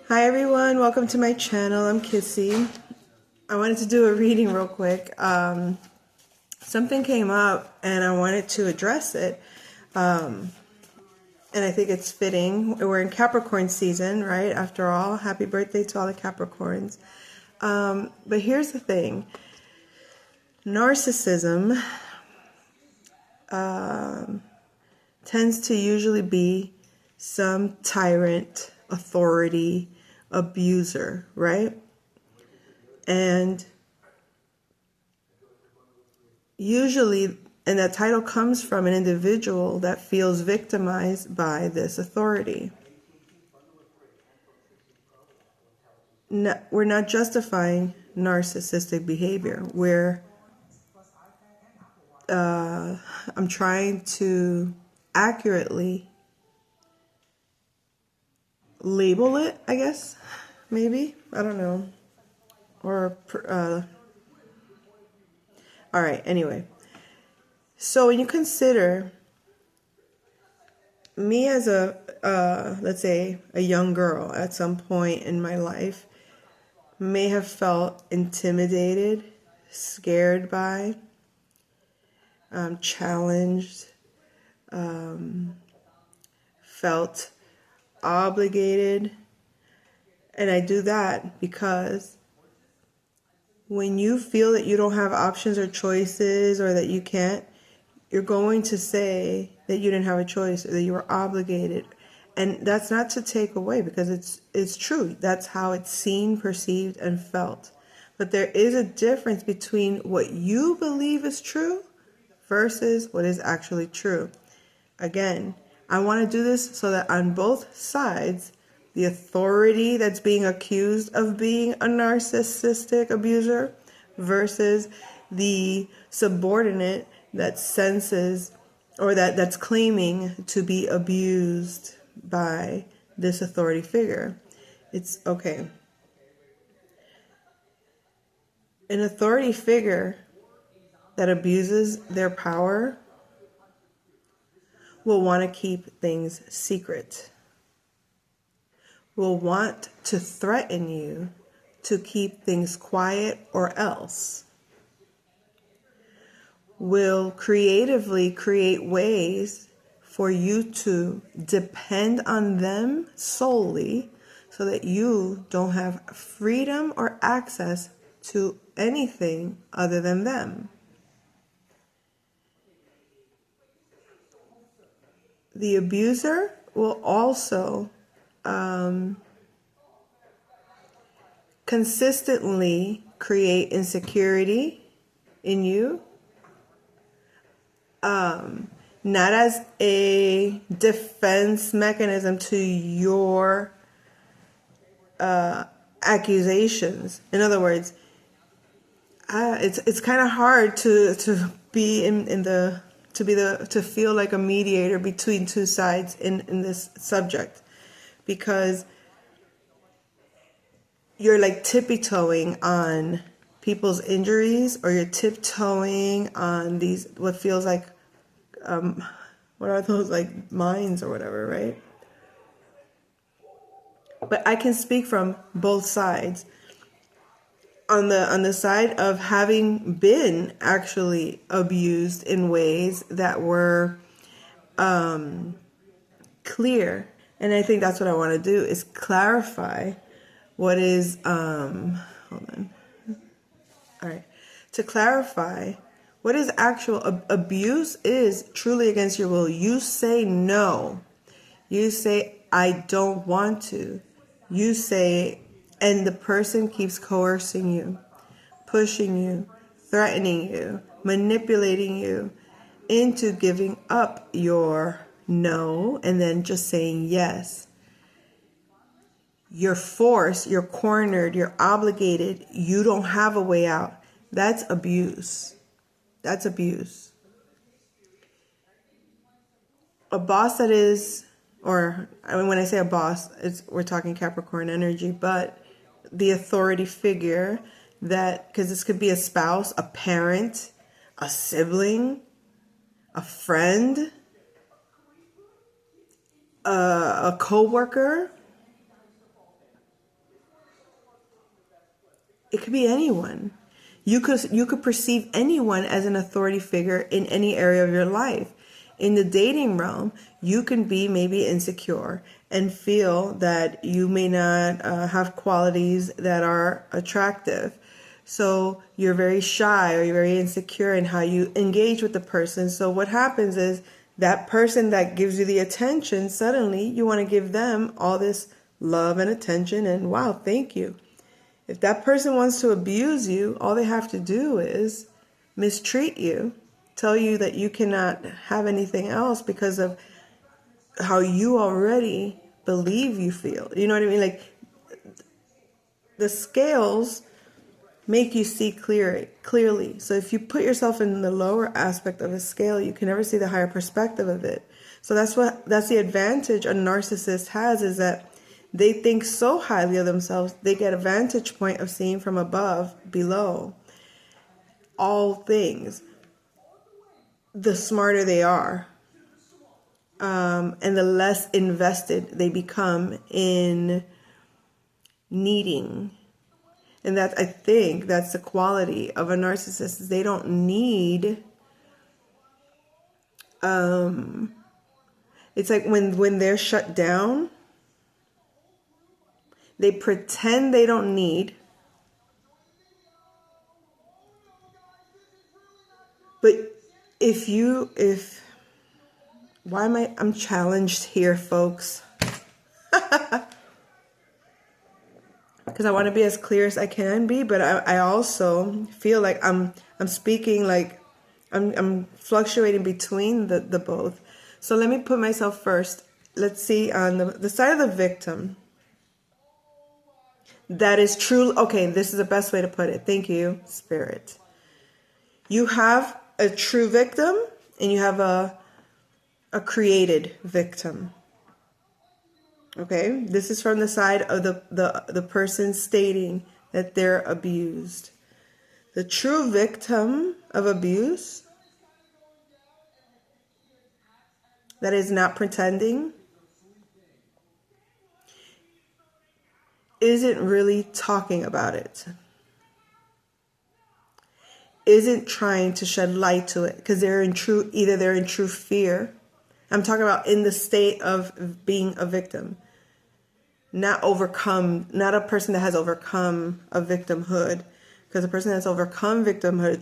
Hi everyone, welcome to my channel. I'm Kissy. I wanted to do a reading real quick. Something came up and I wanted to address it. And I think it's fitting. We're in Capricorn season, right? After all, happy birthday to all the Capricorns. But here's the thing. Narcissism tends to usually be some tyrant, authority, abuser, right? And usually, and that title comes from an individual that feels victimized by this authority. No, we're not justifying narcissistic behavior. I'm trying to accurately label it, I guess, maybe. I don't know. All right, anyway. So when you consider me as let's say, a young girl at some point in my life, may have felt intimidated, scared by, challenged, felt obligated. And I do that because when you feel that you don't have options or choices or that you can't, you're going to say that you didn't have a choice or that you were obligated. And that's not to take away, because it's true. That's how it's seen, perceived, and felt. But there is a difference between what you believe is true versus what is actually true. Again, I want to do this so that on both sides, the authority that's being accused of being a narcissistic abuser versus the subordinate that senses or that's claiming to be abused by this authority figure. It's okay. An authority figure that abuses their power will want to keep things secret, will want to threaten you to keep things quiet, or else will creatively create ways for you to depend on them solely so that you don't have freedom or access to anything other than them. The abuser will also consistently create insecurity in you, not as a defense mechanism to your accusations. In other words, it's kind of hard to be to feel like a mediator between two sides in this subject, because you're like tippy-toeing on people's injuries, or you're tiptoeing on these what feels like what are those, like mines or whatever, right? But I can speak from both sides. On the side of having been actually abused in ways that were clear, and I think that's what I want to do, is clarify what is hold on. All right. To clarify what is actual abuse is truly against your will. You say no. You say, I don't want to. You say, and the person keeps coercing you, pushing you, threatening you, manipulating you into giving up your no and then just saying yes. You're forced, you're cornered, you're obligated, you don't have a way out. That's abuse. That's abuse. A boss that is, or I mean, when I say a boss, we're talking Capricorn energy, but the authority figure that, because this could be a spouse, a parent, a sibling, a friend, a coworker, It could be anyone. You could perceive anyone as an authority figure in any area of your life. In the dating realm, you can be maybe insecure and feel that you may not have qualities that are attractive. So you're very shy or you're very insecure in how you engage with the person. So what happens is that person that gives you the attention, suddenly you want to give them all this love and attention and wow, thank you. If that person wants to abuse you, all they have to do is mistreat you, tell you that you cannot have anything else because of how you already believe you feel. You know what I mean? Like the scales make you see clearly. So if you put yourself in the lower aspect of a scale, you can never see the higher perspective of it. So that's the advantage a narcissist has, is that they think so highly of themselves, they get a vantage point of seeing from above, below, all things. The smarter they are, and the less invested they become in needing. And that, I think that's the quality of a narcissist, is they don't need, it's like when they're shut down, they pretend they don't need, but I'm challenged here, folks, because I want to be as clear as I can be, but I also feel like I'm speaking like I'm fluctuating between the both. So let me put myself first. Let's see, on the side of the victim. That is true. Okay, this is the best way to put it. Thank you, Spirit. You have a true victim and you have a created victim. Okay, this is from the side of the person stating that they're abused. The true victim of abuse, that is not pretending, isn't really talking about it, isn't trying to shed light to it, because they're in true fear. I'm talking about in the state of being a victim, not a person that has overcome a victimhood, because a person that's overcome victimhood